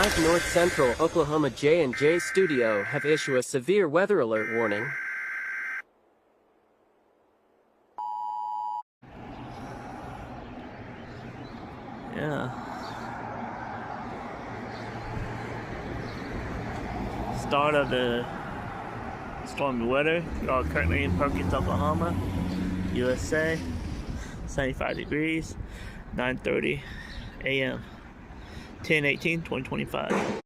5 North Central Oklahoma J&J Studio have issued a severe weather alert warning. Yeah. Start of the stormy weather. We are currently in Perkins, Oklahoma, USA. 75 degrees, 9:30 a.m. 10/18/2025.